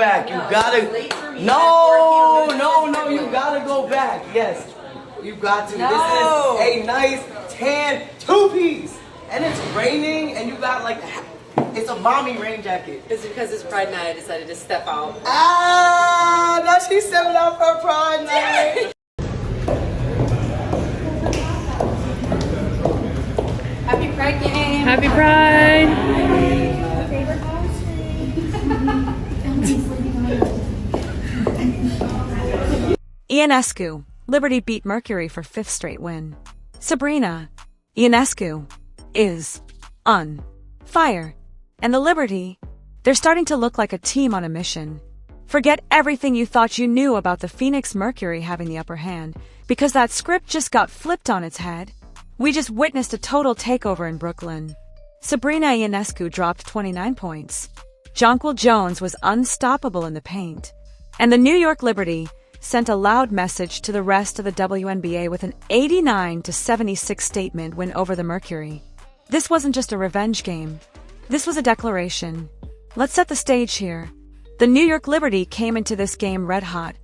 back. You gotta. No, you gotta go back. Yes, you got to. No. This is a nice tan two-piece, and it's raining, and you got like. It's a mommy rain jacket. It's because it's Pride Night. I decided to step out. Ah, now she's stepping out for Pride Night. Happy Pride game. Happy Pride. Ionescu, Liberty beat Mercury for 5th straight win. SABRINA IONESCU is on fire. And the Liberty, they're starting to look like a team on a mission. Forget everything you thought you knew about the Phoenix Mercury having the upper hand, because that script just got flipped on its head. We just witnessed a total takeover in Brooklyn. SABRINA IONESCU dropped 29 points. Jonquel Jones was unstoppable in the paint. And the New York Liberty sent a loud message to the rest of the WNBA with an 89-76 statement win over the Mercury. This wasn't just a revenge game. This was a declaration. Let's set the stage here. The New York Liberty came into this game red hot,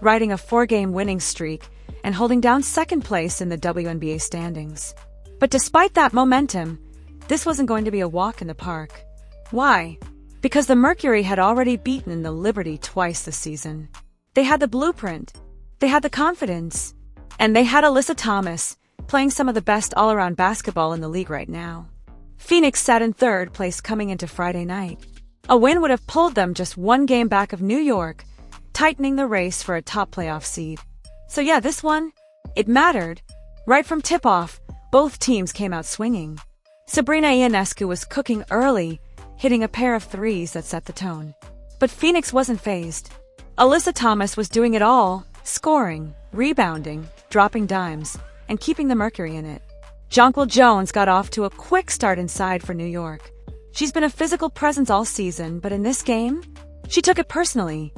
riding a 4-game winning streak and holding down 2nd place in the WNBA standings. But despite that momentum, this wasn't going to be a walk in the park. Why? Because the Mercury had already beaten the Liberty twice this season. They had the blueprint, they had the confidence, and they had Alyssa Thomas playing some of the best all-around basketball in the league right now. Phoenix sat in 3rd place coming into Friday night. A win would have pulled them just 1 game back of New York, tightening the race for a top playoff seed. So yeah, this one, it mattered. Right from tip-off, both teams came out swinging. SABRINA IONESCU was cooking early, hitting a pair of threes that set the tone. But Phoenix wasn't fazed. Alyssa Thomas was doing it all, scoring, rebounding, dropping dimes, and keeping the Mercury in it. Jonquel Jones got off to a quick start inside for New York. She's been a physical presence all season, but in this game, she took it personally.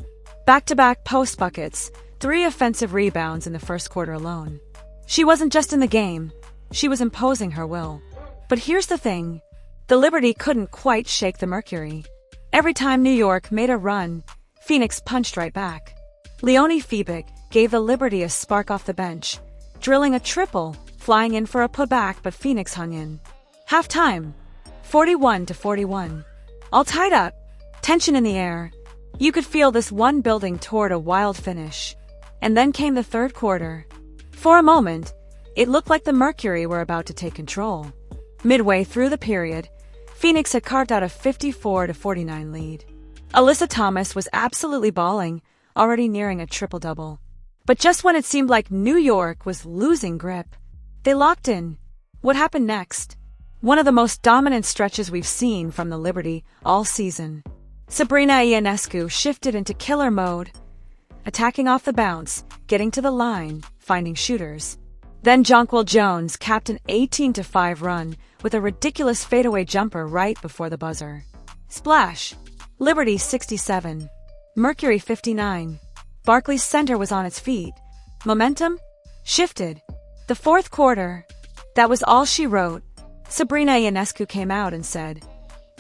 Back-to-back post buckets, 3 offensive rebounds in the first quarter alone. She wasn't just in the game, she was imposing her will. But here's the thing, the Liberty couldn't quite shake the Mercury. Every time New York made a run, Phoenix punched right back. Leonie Fiebich gave the Liberty a spark off the bench, drilling a triple, flying in for a putback, but Phoenix hung in. Halftime, 41-41. All tied up, tension in the air. You could feel this one building toward a wild finish. And then came the 3rd quarter. For a moment, it looked like the Mercury were about to take control. Midway through the period, Phoenix had carved out a 54-49 lead. Alyssa Thomas was absolutely balling, already nearing a triple-double. But just when it seemed like New York was losing grip, they locked in. What happened next? One of the most dominant stretches we've seen from the Liberty all season. SABRINA IONESCU shifted into killer mode, attacking off the bounce, getting to the line, finding shooters. Then Jonquel Jones capped an 18-5 run with a ridiculous fadeaway jumper right before the buzzer. Splash! Liberty 67. Mercury 59. Barclays Center was on its feet. Momentum? Shifted. The 4th quarter. That was all she wrote. SABRINA IONESCU came out and said,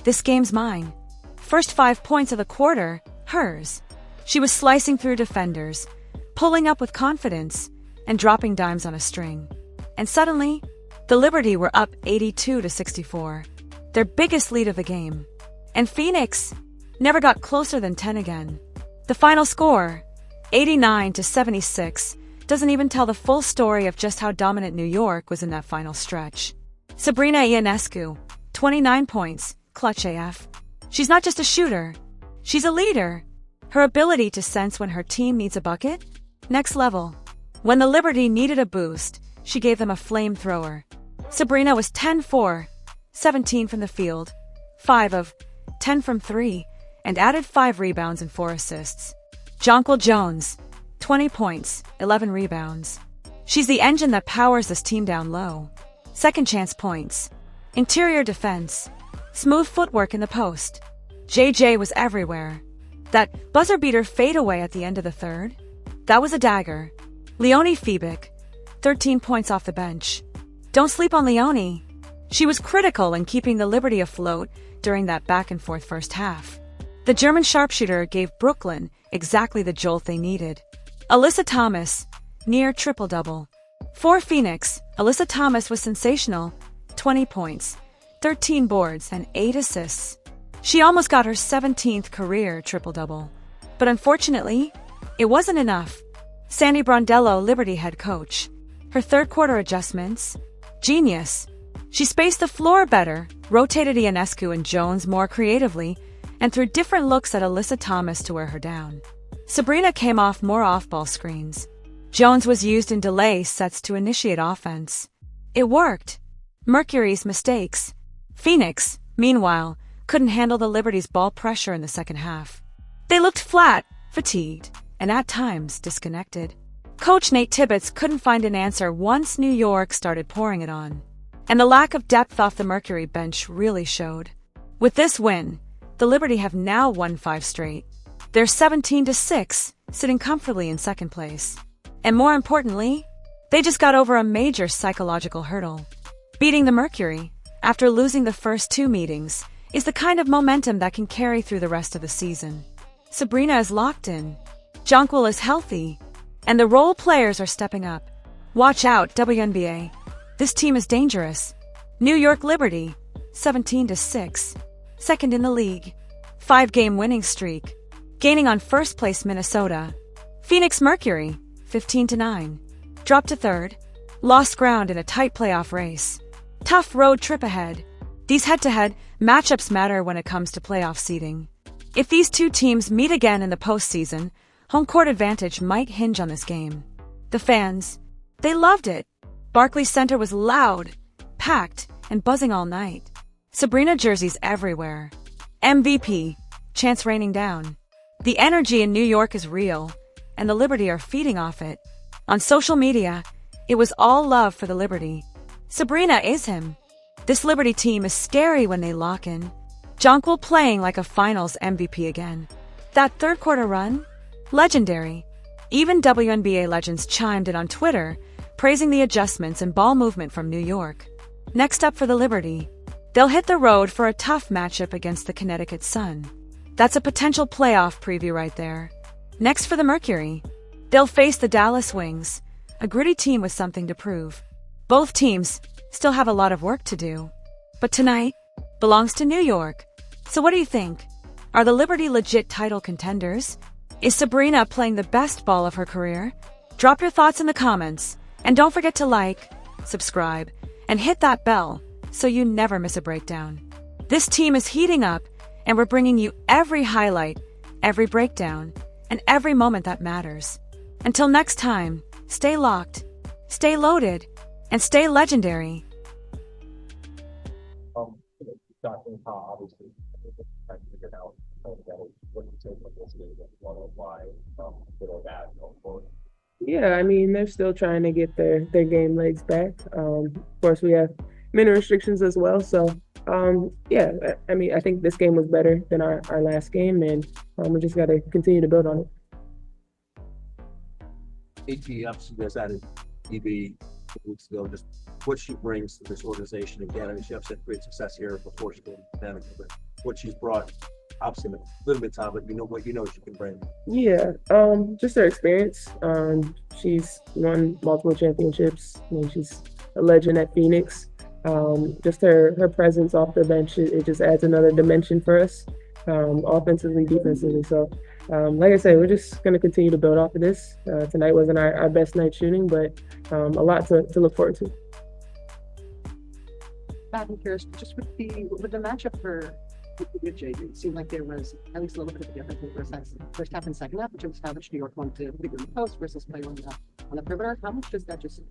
"This game's mine." First 5 points of the quarter, hers. She was slicing through defenders, pulling up with confidence, and dropping dimes on a string. And suddenly, the Liberty were up 82-64, their biggest lead of the game. And Phoenix never got closer than 10 again. The final score, 89-76, doesn't even tell the full story of just how dominant New York was in that final stretch. SABRINA IONESCU, 29 points, clutch AF. She's not just a shooter, she's a leader. Her ability to sense when her team needs a bucket? Next level. When the Liberty needed a boost, she gave them a flamethrower. SABRINA was 10-4, 17 from the field, 5 of 10 from 3, and added 5 rebounds and 4 assists. Jonquel Jones, 20 points, 11 rebounds. She's the engine that powers this team down low. Second chance points, interior defense, smooth footwork in the post. JJ was everywhere. That buzzer beater fadeaway at the end of the 3rd? That was a dagger. Leonie Fiebich, 13 points off the bench. Don't sleep on Leonie. She was critical in keeping the Liberty afloat during that back-and-forth first half. The German sharpshooter gave Brooklyn exactly the jolt they needed. Alyssa Thomas, near triple-double. For Phoenix, Alyssa Thomas was sensational, 20 points, 13 boards, and 8 assists. She almost got her 17th career triple-double. But unfortunately, it wasn't enough. Sandy Brondello, Liberty head coach. Her third-quarter adjustments? Genius. She spaced the floor better, rotated Ionescu and Jones more creatively, and threw different looks at Alyssa Thomas to wear her down. SABRINA came off more off-ball screens. Jones was used in delay sets to initiate offense. It worked. Mercury's mistakes. Phoenix, meanwhile, couldn't handle the Liberty's ball pressure in the second half. They looked flat, fatigued, and at times disconnected. Coach Nate Tibbetts couldn't find an answer once New York started pouring it on. And the lack of depth off the Mercury bench really showed. With this win, the Liberty have now won 5 straight. They're 17-6, sitting comfortably in second place. And more importantly, they just got over a major psychological hurdle. Beating the Mercury, after losing the first 2 meetings, is the kind of momentum that can carry through the rest of the season. SABRINA is locked in, Jonquel is healthy, and the role players are stepping up. Watch out, WNBA. This team is dangerous. New York Liberty, 17-6, second in the league. 5-game winning streak, gaining on first place Minnesota. Phoenix Mercury, 15-9, dropped to third, lost ground in a tight playoff race. Tough road trip ahead. These head-to-head matchups matter when it comes to playoff seeding. If these 2 teams meet again in the postseason, home court advantage might hinge on this game. The fans, they loved it. Barclays Center was loud, packed, and buzzing all night. SABRINA jerseys everywhere. MVP, chance raining down. The energy in New York is real, and the Liberty are feeding off it. On social media, it was all love for the Liberty. SABRINA is him. This Liberty team is scary when they lock in. Jonquel playing like a finals MVP again. That third-quarter run? Legendary. Even WNBA legends chimed in on Twitter, praising the adjustments and ball movement from New York. Next up for the Liberty, they'll hit the road for a tough matchup against the Connecticut Sun. That's a potential playoff preview right there. Next for the Mercury, they'll face the Dallas Wings, a gritty team with something to prove. Both teams still have a lot of work to do. But tonight belongs to New York. So what do you think? Are the Liberty legit title contenders? Is SABRINA playing the best ball of her career? Drop your thoughts in the comments. And don't forget to like, subscribe, and hit that bell so you never miss a breakdown. This team is heating up, and we're bringing you every highlight, every breakdown, and every moment that matters. Until next time, stay locked, stay loaded, and stay legendary. Dr. Ha, obviously, trying to figure out what you take from this game, why, good or bad, going forward. Yeah, I mean, they're still trying to get their game legs back. Of course, we have many restrictions as well. So, yeah, I mean, I think this game was better than our last game, and we just got to continue to build on it. AT, obviously, you guys added EB weeks ago. Just what she brings to this organization. Again, I mean, she had great success here before she came to Canada, but what she's brought, obviously, a little bit of time, but you know she can bring. Yeah, just her experience. She's won multiple championships. I mean, she's a legend at Phoenix. Just her presence off the bench, it just adds another dimension for us, offensively, defensively. So, like I said, we're just going to continue to build off of this. Tonight wasn't our best night shooting, but a lot to look forward to. I'm curious, just with the matchup for with JJ, it seemed like there was at least a little bit of a difference in the first half and second half, in terms of how much New York wanted to figure in the post versus play on the perimeter. How much does that just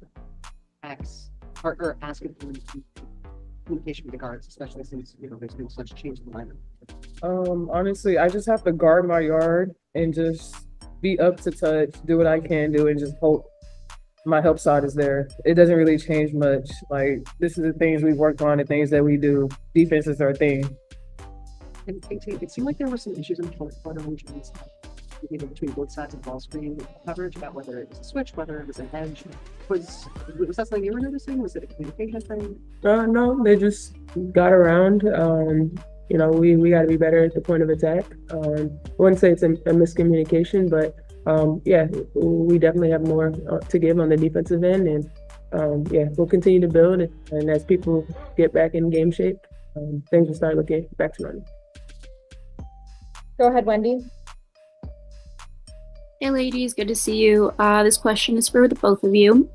ask or ask of communication with the guards, especially since there's been such change in the lineup? Honestly, I just have to guard my yard and just be up to touch, do what I can do, and just hope my help side is there. It doesn't really change much. Like, this is the things we've worked on, the things that we do. Defense is our thing. And it seemed like there were some issues in the fourth quarter between both sides of the ball screen coverage, about whether it was a switch, whether it was an edge. Was that something you were noticing? Was it a communication thing? No, they just got around. we got to be better at the point of attack. I wouldn't say it's a miscommunication, but yeah, we definitely have more to give on the defensive end, and yeah, we'll continue to build it. And as people get back in game shape, things will start looking back to running. Go ahead, Wendy. Hey ladies, good to see you. This question is for the both of you.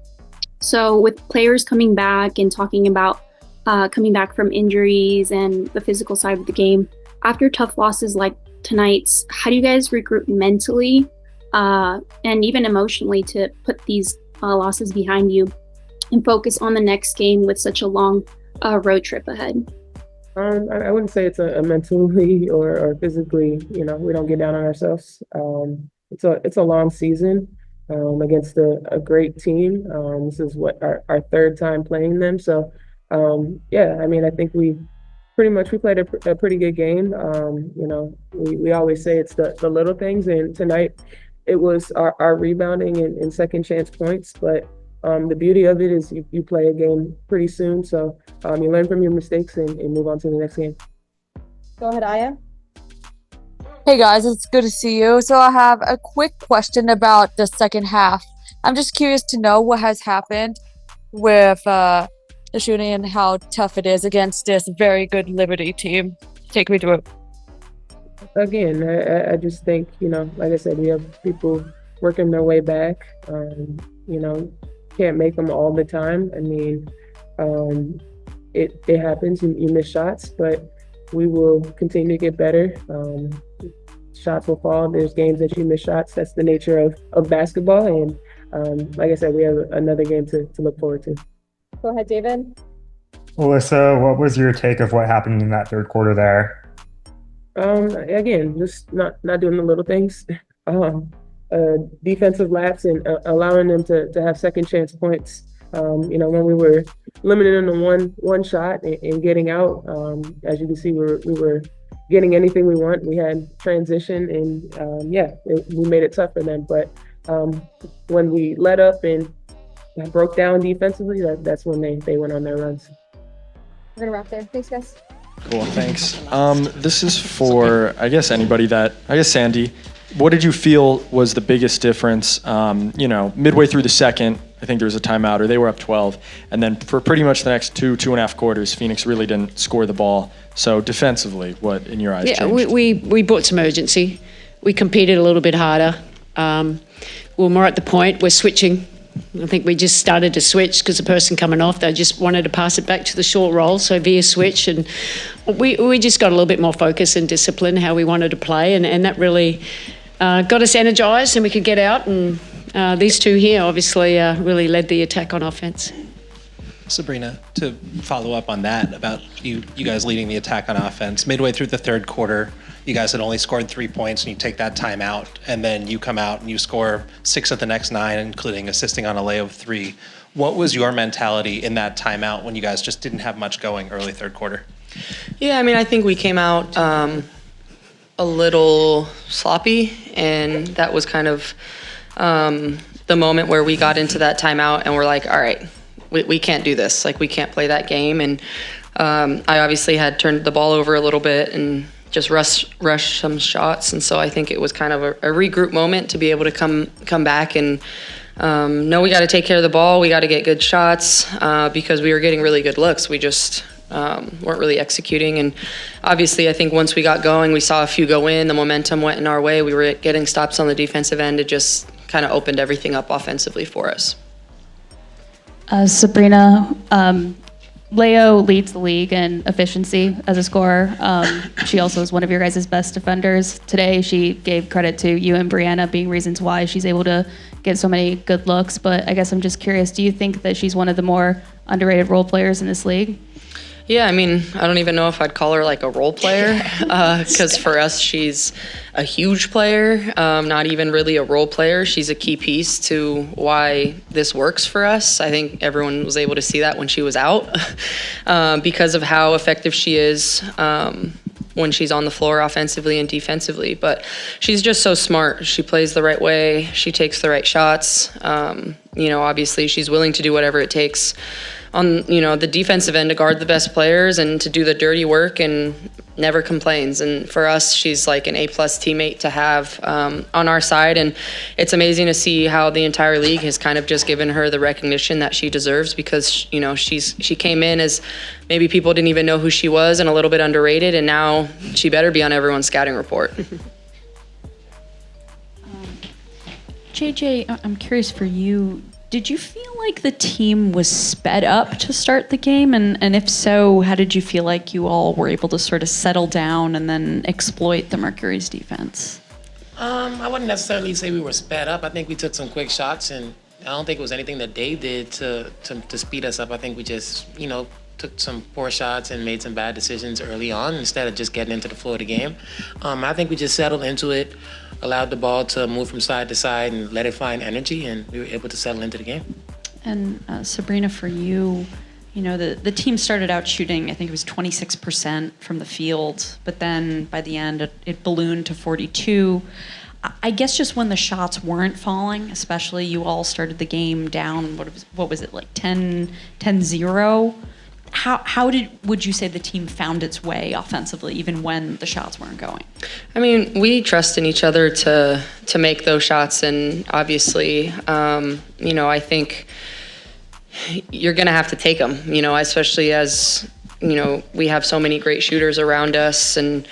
So with players coming back and talking about coming back from injuries and the physical side of the game, after tough losses like tonight's, how do you guys regroup mentally and even emotionally to put these losses behind you and focus on the next game with such a long road trip ahead? I wouldn't say it's a mentally or physically, we don't get down on ourselves. It's a long season against a great team. This is what our third time playing them. So yeah, I mean, I think we played a pretty good game. We always say it's the little things, and tonight it was our rebounding and second chance points. But the beauty of it is you play a game pretty soon, so you learn from your mistakes and move on to the next game. Go ahead, Aya. Hey guys, it's good to see you. So I have a quick question about the second half. I'm just curious to know what has happened with the shooting and how tough it is against this very good Liberty team. Take me through it. Again, I just think, like I said, we have people working their way back. Can't make them all the time. I mean, it happens, you miss shots, but we will continue to get better. Shots will fall. There's games that you miss shots. That's the nature of basketball. And like I said, we have another game to look forward to. Go ahead, David. Alyssa, what was your take of what happened in that third quarter there? Again, just not doing the little things. Defensive laps and allowing them to have second chance points. When we were limited into one shot and getting out, as you can see, we were getting anything we want. We had transition, and we made it tough for them. But when we let up and broke down defensively, that's when they went on their runs. We're gonna wrap there. Thanks, guys. Cool, thanks. This is for, Sandy. What did you feel was the biggest difference? Midway through the second, I think there was a timeout, or they were up 12. And then for pretty much the next two and a half quarters, Phoenix really didn't score the ball. So defensively, what in your eyes changed? We brought some urgency. We competed a little bit harder. We're more at the point. We're switching. I think we just started to switch because the person coming off, they just wanted to pass it back to the short roll, so via switch. And we just got a little bit more focus and discipline how we wanted to play, and that really got us energized, and we could get out. And these two here obviously really led the attack on offense. Sabrina, to follow up on that, about you guys leading the attack on offense, midway through the third quarter, you guys had only scored 3 points, and you take that time out, and then you come out and you score 6 of the next 9, including assisting on a layup 3. What was your mentality in that timeout when you guys just didn't have much going early third quarter? Yeah, I mean, I think we came out a little sloppy, and that was kind of the moment where we got into that timeout and we're like, all right, we can't do this. Like, we can't play that game. And I obviously had turned the ball over a little bit and just rush some shots. And so I think it was kind of a regroup moment to be able to come back and know we got to take care of the ball. We got to get good shots because we were getting really good looks. We just weren't really executing. And obviously, I think once we got going, we saw a few go in. The momentum went in our way. We were getting stops on the defensive end. It just kind of opened everything up offensively for us. Sabrina, Leo leads the league in efficiency as a scorer. She also is one of your guys' best defenders. Today, she gave credit to you and Brianna being reasons why she's able to get so many good looks. But I guess I'm just curious, do you think that she's one of the more underrated role players in this league? Yeah, I mean, I don't even know if I'd call her like a role player because for us, she's a huge player, not even really a role player. She's a key piece to why this works for us. I think everyone was able to see that when she was out because of how effective she is when she's on the floor offensively and defensively. But she's just so smart. She plays the right way. She takes the right shots. Obviously, she's willing to do whatever it takes on the defensive end to guard the best players and to do the dirty work and never complains. And for us, she's like an A+ teammate to have on our side. And it's amazing to see how the entire league has kind of just given her the recognition that she deserves, because, you know, she came in as maybe people didn't even know who she was and a little bit underrated. And now she better be on everyone's scouting report. JJ, I'm curious for you. Did you feel like the team was sped up to start the game? And if so, how did you feel like you all were able to sort of settle down and then exploit the Mercury's defense? I wouldn't necessarily say we were sped up. I think we took some quick shots, and I don't think it was anything that they did to speed us up. I think we just, you know, took some poor shots and made some bad decisions early on instead of just getting into the flow of the game. I think we just settled into it, allowed the ball to move from side to side and let it find energy, and we were able to settle into the game. And Sabrina, for you, you know, the team started out shooting, I think it was 26% from the field, but then by the end it ballooned to 42. I guess just when the shots weren't falling, especially you all started the game down, what was it, like 10-0? How would you say the team found its way offensively, even when the shots weren't going? I mean, we trust in each other to make those shots, and obviously, you know, I think you're going to have to take them, you know, especially as, you know, we have so many great shooters around us, and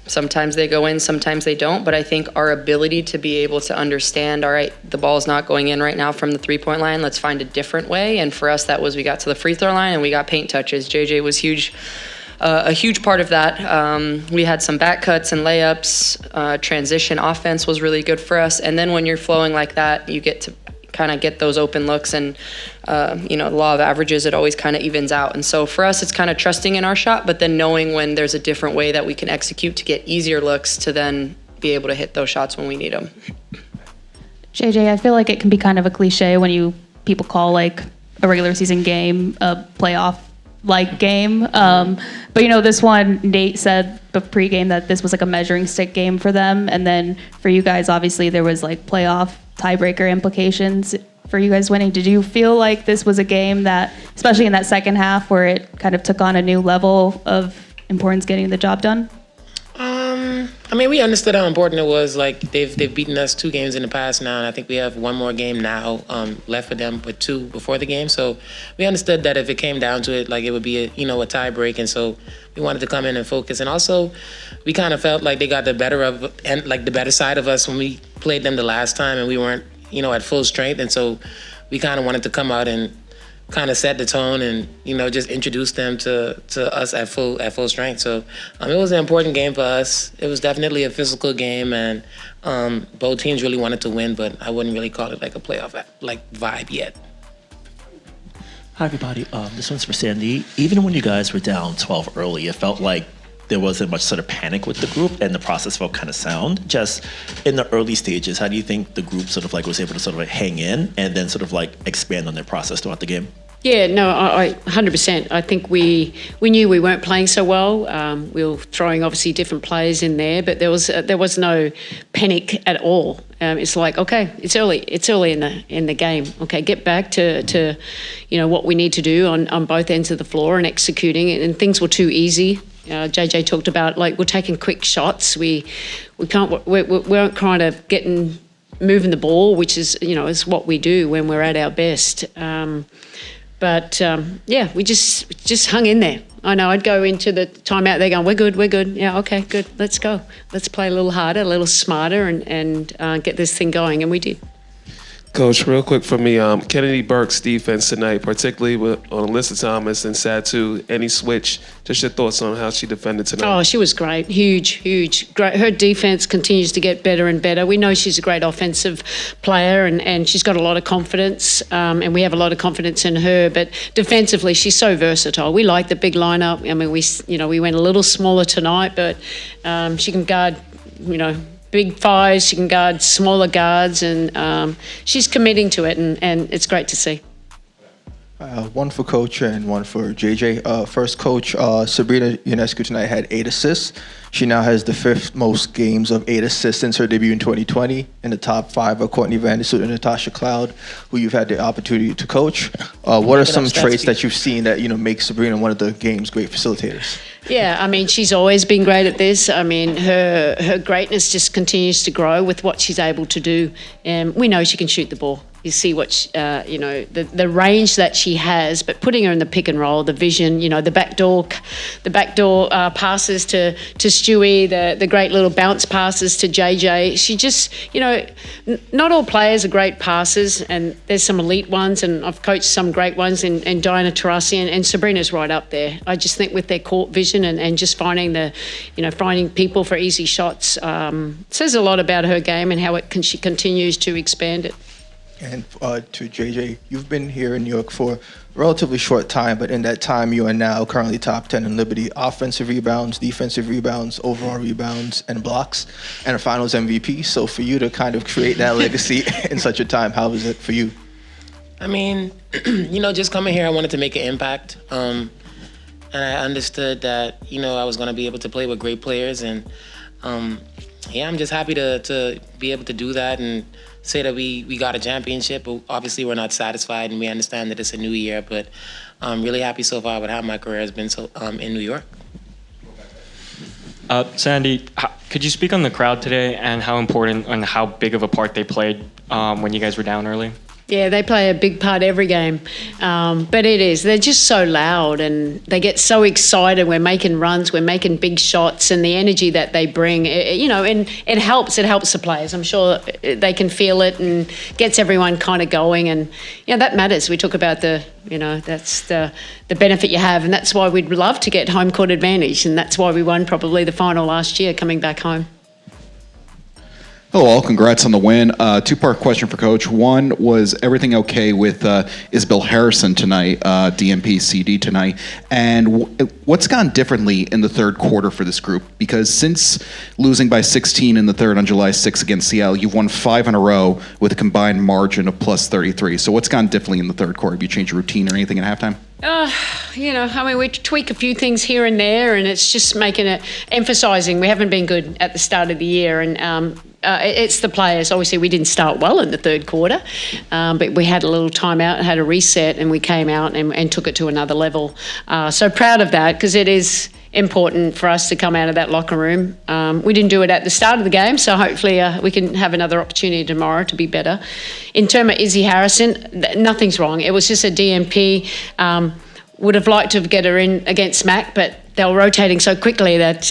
sometimes they go in, sometimes they don't. But I think our ability to be able to understand, all right, the ball's not going in right now from the three-point line, let's find a different way. And for us, that was, we got to the free throw line and we got paint touches. JJ was huge, a huge part of that. We had some back cuts and layups. Transition offense was really good for us. And then when you're flowing like that, you get to kind of get those open looks, and you know, the law of averages, it always kind of evens out. And so for us, it's kind of trusting in our shot, but then knowing when there's a different way that we can execute to get easier looks to then be able to hit those shots when we need them. JJ, I feel like it can be kind of a cliche when people call like a regular season game a playoff like game. But you know, this one, Nate said pregame that this was like a measuring stick game for them. And then for you guys, obviously there was like playoff tiebreaker implications for you guys winning. Did you feel like this was a game that, especially in that second half, where it kind of took on a new level of importance getting the job done? I mean, we understood how important it was. Like, they've beaten us 2 games in the past now, and I think we have 1 more game now left for them, with 2 before the game. So we understood that if it came down to it, like, it would be a tie break, and so we wanted to come in and focus. And also, we kind of felt like they got the better side of us when we played them the last time, and we weren't, at full strength. And so we kind of wanted to come out and kind of set the tone and, just introduce them to us at full strength. So it was an important game for us. It was definitely a physical game, and both teams really wanted to win, but I wouldn't really call it like a playoff vibe yet. Hi, everybody. This one's for Sandy. Even when you guys were down 12 early, it felt like there wasn't much sort of panic with the group, and the process felt kind of sound. Just in the early stages, how do you think the group sort of was able to hang in and then sort of expand on their process throughout the game? Yeah, no, I 100%. I think we knew we weren't playing so well. We were throwing obviously different plays in there, but there was no panic at all. It's like, okay, it's early in the game. Okay, get back to what we need to do on both ends of the floor and executing it. And things were too easy. JJ talked about we're taking quick shots. We weren't kind of moving the ball, which is what we do when we're at our best. But we just hung in there. I know I'd go into the timeout, they're going, we're good. Yeah, okay, good. Let's go. Let's play a little harder, a little smarter, and get this thing going. And we did. Coach, real quick for me, Kennedy Burke's defense tonight, particularly on Alyssa Thomas and Satu, any switch, just your thoughts on how she defended tonight? Oh, she was great. Huge. Great. Her defense continues to get better and better. We know she's a great offensive player, and she's got a lot of confidence, and we have a lot of confidence in her. But defensively, she's so versatile. We like the big lineup. I mean, we went a little smaller tonight, but she can guard, big fives, she can guard smaller guards, and she's committing to it, and it's great to see. One for Coach and one for JJ. First, Coach, SABRINA IONESCU tonight had 8 assists. She now has the 5th most games of 8 assists since her debut in 2020. In the top 5 are Courtney and Natasha Cloud, who you've had the opportunity to coach. What are some traits that you've seen that make SABRINA one of the game's great facilitators? Yeah, I mean, she's always been great at this. I mean, her greatness just continues to grow with what she's able to do. And we know she can shoot the ball. You see what, the range that she has, but putting her in the pick and roll, the vision, the backdoor passes to Stewie, the great little bounce passes to JJ. She just, not all players are great passers, and there's some elite ones, and I've coached some great ones in Diana Taurasi, and SABRINA's right up there. I just think with their court vision and just finding finding people for easy shots says a lot about her game and how she continues to expand it. And to JJ, you've been here in New York for a relatively short time, but in that time you are now currently top 10 in Liberty offensive rebounds, defensive rebounds, overall rebounds, and blocks, and a finals MVP. So for you to kind of create that legacy in such a time, how was it for you? I mean, just coming here, I wanted to make an impact. And I understood that, I was going to be able to play with great players. And, I'm just happy to be able to do that and say that we got a championship. But obviously, we're not satisfied, and we understand that it's a new year. But I'm really happy so far with how my career has been in New York. Sandy, could you speak on the crowd today and how important and how big of a part they played when you guys were down early? Yeah, they play a big part every game. But they're just so loud and they get so excited. We're making runs, we're making big shots, and the energy that they bring, and it helps the players. I'm sure they can feel it and gets everyone kind of going. And, that matters. We talk about that's the benefit you have. And that's why we'd love to get home court advantage. And that's why we won probably the final last year coming back home. Hello all, congrats on the win. Two-part question for Coach. One, was everything okay with Isabel Harrison tonight, DMP CD tonight? And what's gone differently in the third quarter for this group? Because since losing by 16 in the third on July 6th against Seattle, you've won 5 in a row with a combined margin of plus 33. So what's gone differently in the third quarter? Have you changed your routine or anything at halftime? We tweak a few things here and there, and it's just emphasizing we haven't been good at the start of the year, and it's the players. Obviously, we didn't start well in the third quarter, but we had a little timeout, had a reset, and we came out and took it to another level. So proud of that, because it is important for us to come out of that locker room. We didn't do it at the start of the game, so hopefully we can have another opportunity tomorrow to be better. In terms of Izzy Harrison, nothing's wrong. It was just a DMP. Would have liked to get her in against Mac, but they were rotating so quickly that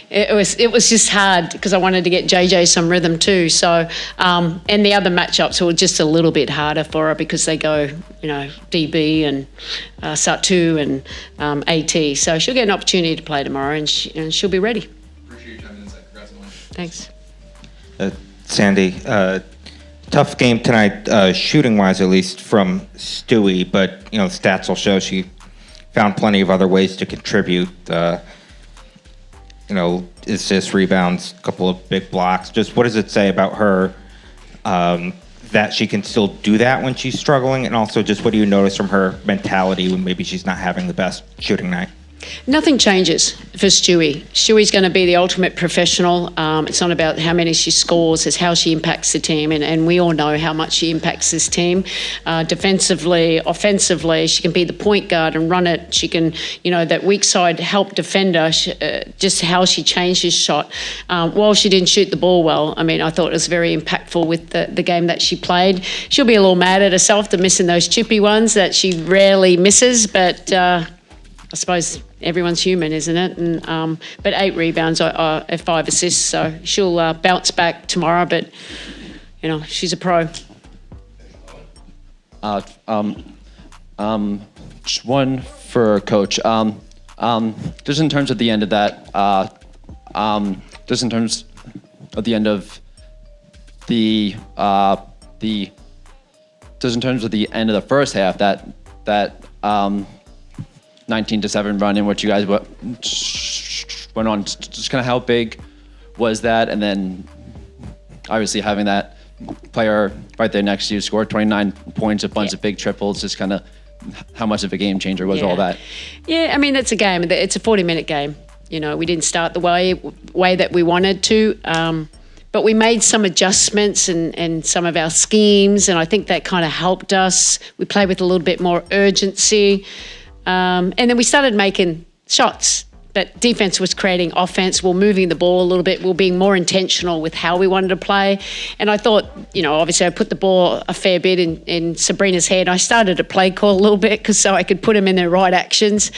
it was just hard because I wanted to get JJ some rhythm too. So and the other matchups were just a little bit harder for her because they go, DB and Satu and AT. So she'll get an opportunity to play tomorrow, and she'll be ready. Appreciate your time and insight. Congrats on the win. Thanks. Sandy, tough game tonight, shooting-wise at least from Stewie, but stats will show she found plenty of other ways to contribute. Assists, rebounds, a couple of big blocks. Just what does it say about her that she can still do that when she's struggling? And also just what do you notice from her mentality when maybe she's not having the best shooting night? Nothing changes for Stewie. Stewie's going to be the ultimate professional. It's not about how many she scores, it's how she impacts the team. And we all know how much she impacts this team. Defensively, offensively, she can be the point guard and run it. She can, that weak side help defender, just how she changes shot. While she didn't shoot the ball well, I thought it was very impactful with the game that she played. She'll be a little mad at herself for missing those chippy ones that she rarely misses, but I suppose everyone's human, isn't it? And but 8 rebounds, 5 assists, so she'll bounce back tomorrow. But she's a pro. Just one for Coach. Just in terms of the end of that, just in terms of the end of just in terms of the end of the first half, that 19-7 run in which you guys went on, just kind of how big was that? And then obviously having that player right there next to you score 29 points, a bunch of big triples, just kind of how much of a game changer was all that? Yeah, I mean, it's a game. It's a 40-minute game. You know, we didn't start the way that we wanted to, but we made some adjustments and some of our schemes, and I think that kind of helped us. We played with a little bit more urgency, and then we started making shots. But defense was creating offense. We're moving the ball a little bit. We're being more intentional with how we wanted to play. And I thought, you know, obviously I put the ball a fair bit in Sabrina's head. I started a play call a little bit so I could put them in the right actions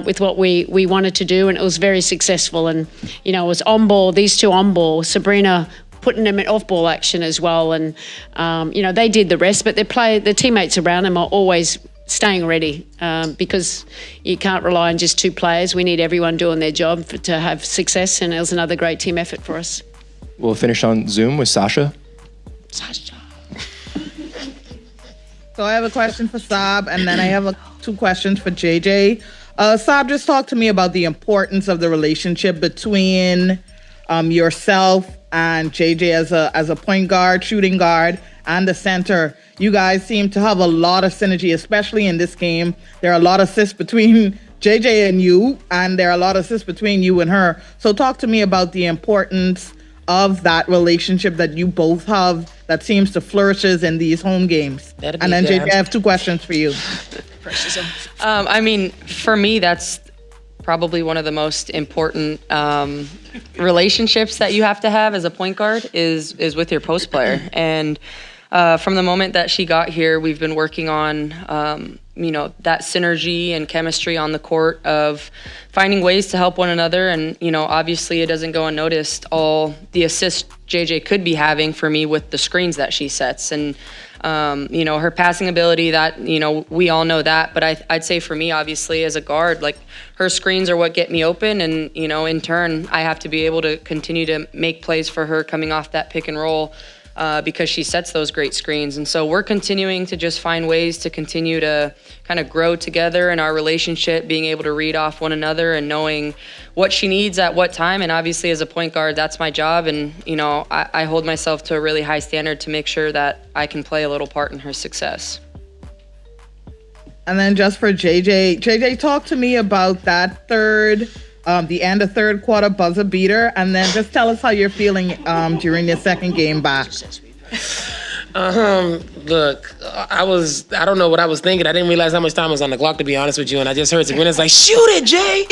with what we wanted to do. And it was very successful. And, you know, it was on ball, these two on ball, Sabrina putting them in off-ball action as well. And, you know, they did the rest. But the teammates around them are always staying ready because you can't rely on just two players. We need everyone doing their job to have success, and it was another great team effort for us. We'll finish on Zoom with Sasha. So I have a question for Sab, and then I have two questions for JJ. Sab, just talk to me about the importance of the relationship between yourself and JJ as a point guard, shooting guard, and the center. You guys seem to have a lot of synergy, especially in this game. There are a lot of assists between JJ and you, and there are a lot of assists between you and her. So talk to me about the importance of that relationship that you both have that seems to flourishes in these home games. And then JJ, I have two questions for you. I mean, for me, that's probably one of the most important relationships that you have to have as a point guard is with your post player. And from the moment that she got here, we've been working on, you know, that synergy and chemistry on the court of finding ways to help one another. And, you know, obviously it doesn't go unnoticed all the assists JJ could be having for me with the screens that she sets. And, you know, her passing ability, that, you know, we all know that. But I'd say for me, obviously, as a guard, like, her screens are what get me open. And, you know, in turn, I have to be able to continue to make plays for her coming off that pick and roll. Because she sets those great screens. And so we're continuing to just find ways to continue to kind of grow together in our relationship, being able to read off one another and knowing what she needs at what time. And obviously as a point guard, that's my job. And, you know, I hold myself to a really high standard to make sure that I can play a little part in her success. And then just for JJ, talk to me about that the end of third quarter buzzer beater, and then just tell us how you're feeling during your second game back. Look, I don't know what I was thinking. I didn't realize how much time was on the clock, to be honest with you. And I just heard Sabrina's like, shoot it, Jay.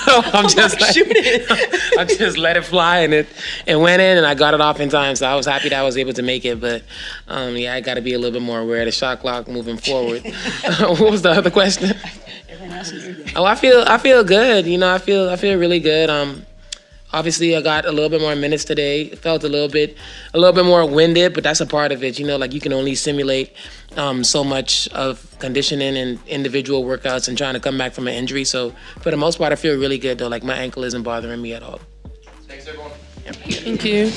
So I'm just like, shoot it. I just let it fly, and it went in, and I got it off in time. So I was happy that I was able to make it. But yeah, I got to be a little bit more aware of the shot clock moving forward. What was the other question? Oh, I feel good. You know, I feel really good. Obviously, I got a little bit more minutes today. Felt a little bit more winded, but that's a part of it. You know, like, you can only simulate so much of conditioning and individual workouts and trying to come back from an injury. So for the most part, I feel really good though. Like, my ankle isn't bothering me at all. Thanks, everyone. Thank you.